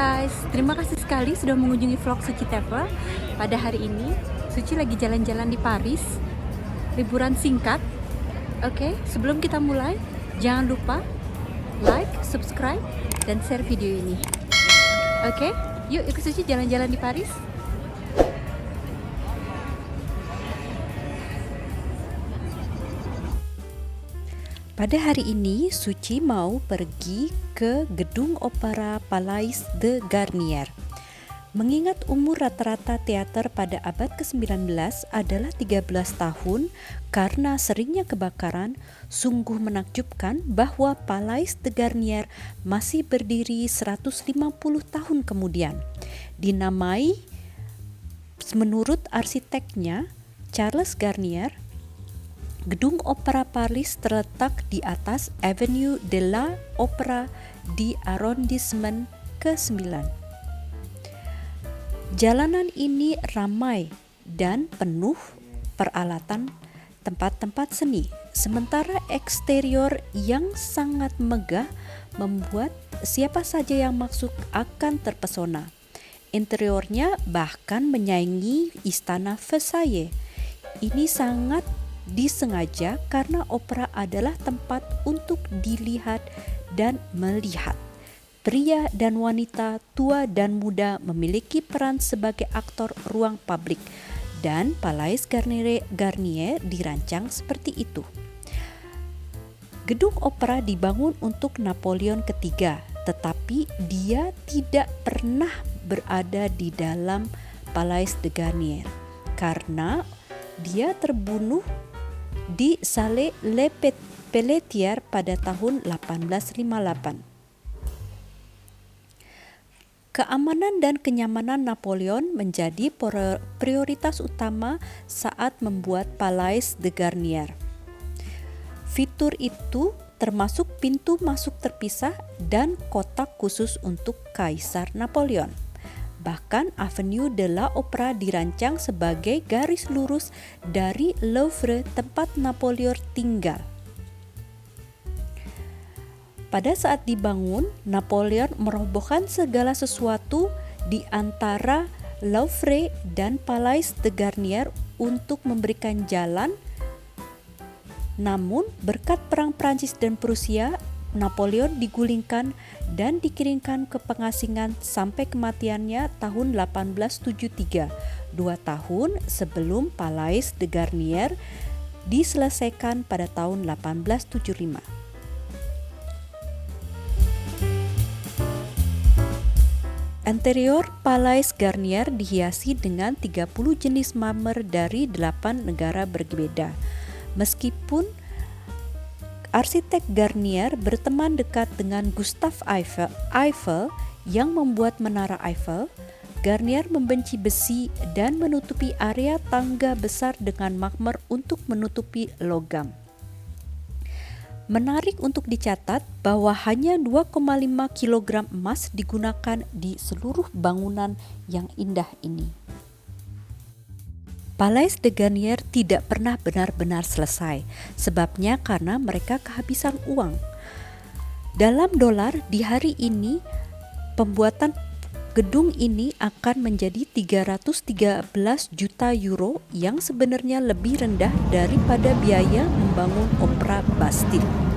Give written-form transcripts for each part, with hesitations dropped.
guys, terima kasih sekali sudah mengunjungi vlog Suci Travel. Pada hari ini, Suci lagi jalan-jalan di Paris, liburan singkat. Oke, sebelum kita mulai, jangan lupa like, subscribe, dan share video ini. Oke, yuk ikut Suci jalan-jalan di Paris. Pada hari ini, Suci mau pergi ke Gedung Opera Palais de Garnier. Mengingat umur rata-rata teater pada abad ke-19 adalah 13 tahun karena seringnya kebakaran, sungguh menakjubkan bahwa Palais de Garnier masih berdiri 150 tahun kemudian. Dinamai menurut arsiteknya Charles Garnier, Gedung Opera Paris terletak di atas Avenue de l'Opéra di arrondissement ke-9. Jalanan ini ramai dan penuh peralatan tempat-tempat seni, sementara eksterior yang sangat megah membuat siapa saja yang masuk akan terpesona. Interiornya bahkan menyaingi Istana Versailles. Ini sangat disengaja karena opera adalah tempat untuk dilihat dan melihat. Pria dan wanita, tua dan muda memiliki peran sebagai aktor ruang publik, dan Palais Garnier dirancang seperti itu. Gedung opera dibangun untuk Napoleon III, tetapi dia tidak pernah berada di dalam Palais de Garnier karena dia terbunuh di Salle Le Pelletier pada tahun 1858. Keamanan dan kenyamanan Napoleon menjadi prioritas utama saat membuat Palais de Garnier. Fitur itu termasuk pintu masuk terpisah dan kotak khusus untuk Kaisar Napoleon. Bahkan Avenue de l'Opéra dirancang sebagai garis lurus dari Louvre tempat Napoleon tinggal. Pada saat dibangun, Napoleon merobohkan segala sesuatu di antara Louvre dan Palais de Garnier untuk memberikan jalan. Namun, berkat perang Prancis dan Prusia, Napoleon digulingkan dan dikirimkan ke pengasingan sampai kematiannya tahun 1873, 2 tahun sebelum Palais de Garnier diselesaikan pada tahun 1875. Interior Palais Garnier dihiasi dengan 30 jenis marmer dari 8 negara berbeda. Meskipun arsitek Garnier berteman dekat dengan Gustave Eiffel yang membuat Menara Eiffel, Garnier membenci besi dan menutupi area tangga besar dengan marmer untuk menutupi logam. Menarik untuk dicatat bahwa hanya 2,5 kg emas digunakan di seluruh bangunan yang indah ini. Palais de Garnier tidak pernah benar-benar selesai, sebabnya karena mereka kehabisan uang. Dalam dolar, di hari ini, pembuatan gedung ini akan menjadi 313 juta euro yang sebenarnya lebih rendah daripada biaya membangun Opera Bastille.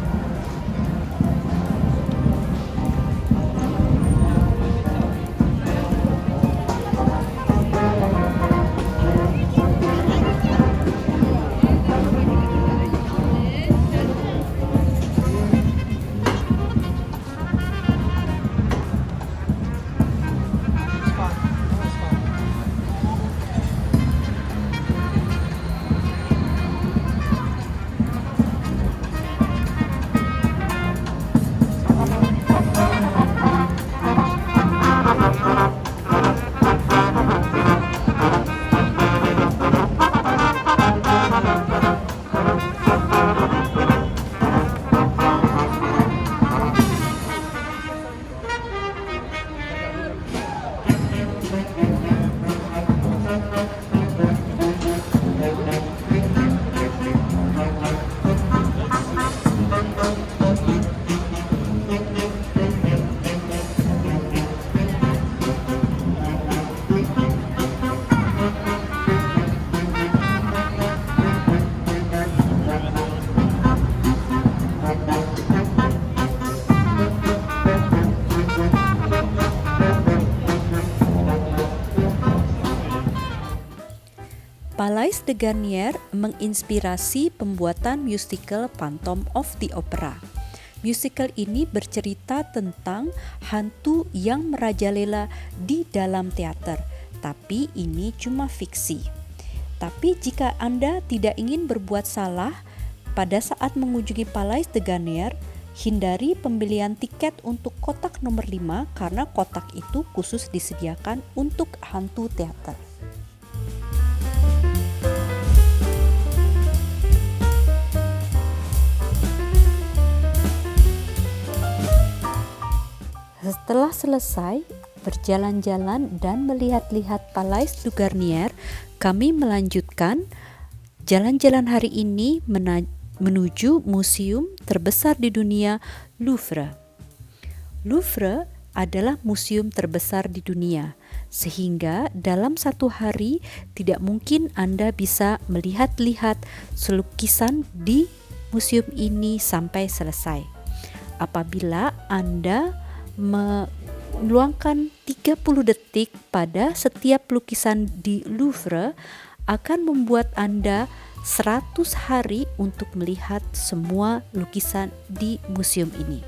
Palais de Garnier menginspirasi pembuatan musical Phantom of the Opera. Musical ini bercerita tentang hantu yang merajalela di dalam teater, tapi ini cuma fiksi. Tapi jika Anda tidak ingin berbuat salah pada saat mengunjungi Palais de Garnier, hindari pembelian tiket untuk kotak nomor 5 karena kotak itu khusus disediakan untuk hantu teater. Setelah selesai berjalan-jalan dan melihat-lihat Palais de Garnier, kami melanjutkan jalan-jalan hari ini menuju museum terbesar di dunia, Louvre. Louvre adalah museum terbesar di dunia, sehingga dalam satu hari tidak mungkin Anda bisa melihat-lihat lukisan di museum ini sampai selesai. Apabila Anda meluangkan 30 detik pada setiap lukisan di Louvre, akan membuat Anda 100 hari untuk melihat semua lukisan di museum ini.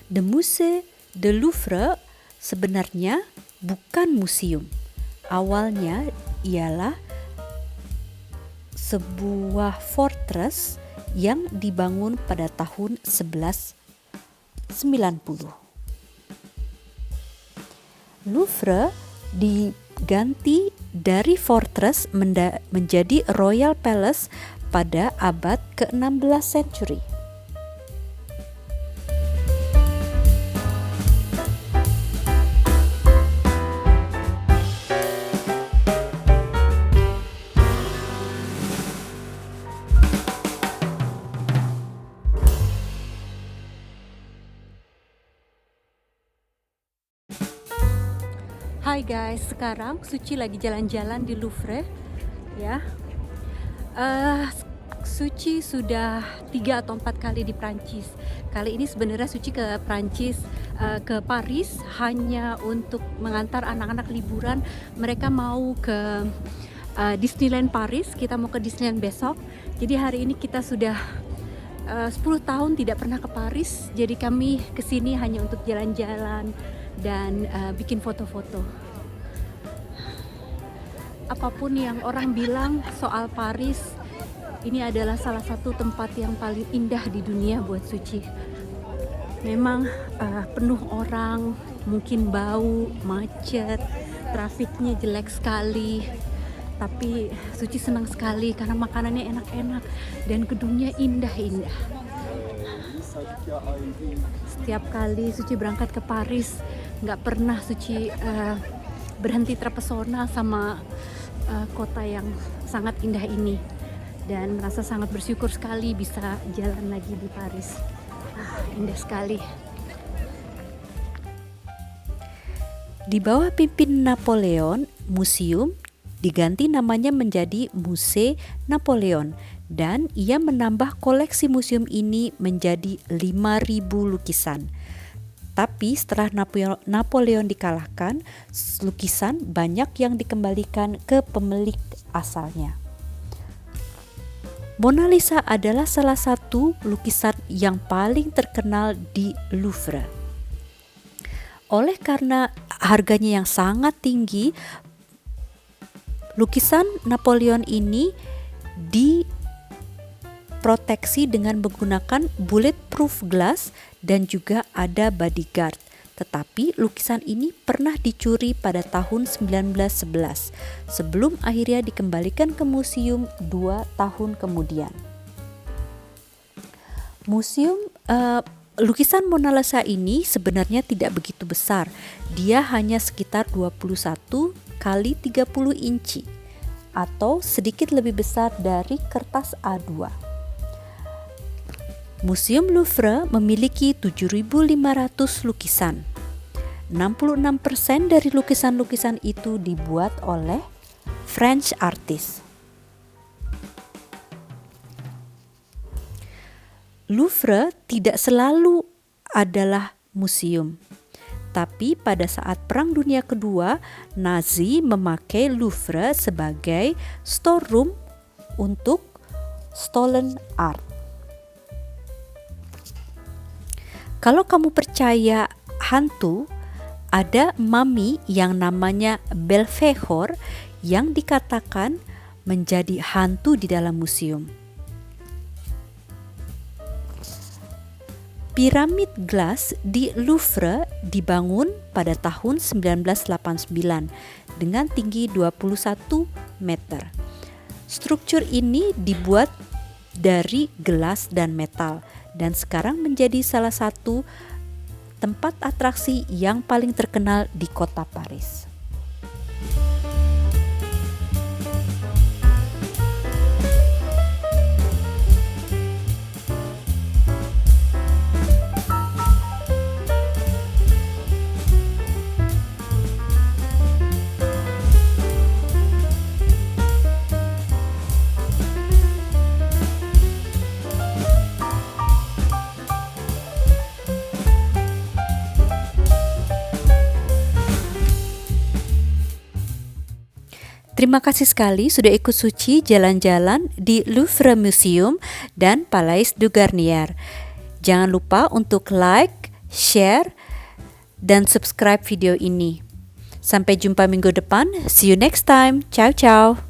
The Musée de Louvre sebenarnya bukan museum. Awalnya ialah sebuah fortress yang dibangun pada tahun 1190. Louvre diganti dari fortress menjadi Royal Palace pada abad ke-16 century. Hai guys, sekarang Suci lagi jalan-jalan di Louvre ya. Suci sudah 3 atau 4 kali di Prancis. Kali ini sebenarnya Suci ke Prancis, ke Paris hanya untuk mengantar anak-anak liburan. Mereka mau ke Disneyland Paris, kita mau ke Disneyland besok. Jadi hari ini kita sudah 10 tahun tidak pernah ke Paris. Jadi kami kesini hanya untuk jalan-jalan dan bikin foto-foto. Apapun yang orang bilang soal Paris, ini adalah salah satu tempat yang paling indah di dunia buat Suci. Memang penuh orang, mungkin bau, macet, trafiknya jelek sekali. Tapi Suci senang sekali karena makanannya enak-enak dan gedungnya indah-indah. Setiap kali Suci berangkat ke Paris, nggak pernah Suci berhenti terpesona sama kota yang sangat indah ini, dan merasa sangat bersyukur sekali bisa jalan lagi di Paris. Indah sekali. Di bawah pimpin Napoleon, museum diganti namanya menjadi Musée Napoleon, dan ia menambah koleksi museum ini menjadi 5.000 lukisan. Tapi setelah Napoleon dikalahkan, lukisan banyak yang dikembalikan ke pemilik asalnya. Mona Lisa adalah salah satu lukisan yang paling terkenal di Louvre. Oleh karena harganya yang sangat tinggi, lukisan Napoleon ini diproteksi dengan menggunakan bulletproof glass dan juga ada bodyguard. Tetapi lukisan ini pernah dicuri pada tahun 1911 sebelum akhirnya dikembalikan ke museum 2 tahun kemudian. Lukisan Mona Lisa ini sebenarnya tidak begitu besar. Dia hanya sekitar 21 kali 30 inci atau sedikit lebih besar dari kertas A2. Museum Louvre memiliki 7.500 lukisan. 66% dari lukisan-lukisan itu dibuat oleh French artist. Louvre tidak selalu adalah museum, Tapi pada saat Perang Dunia Kedua, Nazi memakai Louvre sebagai storeroom untuk stolen art. Kalau kamu percaya hantu, ada mami yang namanya Belphegor yang dikatakan menjadi hantu di dalam museum. Piramid gelas di Louvre dibangun pada tahun 1989 dengan tinggi 21 meter. Struktur ini dibuat dari gelas dan metal dan sekarang menjadi salah satu tempat atraksi yang paling terkenal di kota Paris. Terima kasih sekali sudah ikut Suci jalan-jalan di Louvre Museum dan Palais de Garnier. Jangan lupa untuk like, share, dan subscribe video ini. Sampai jumpa minggu depan. See you next time. Ciao ciao.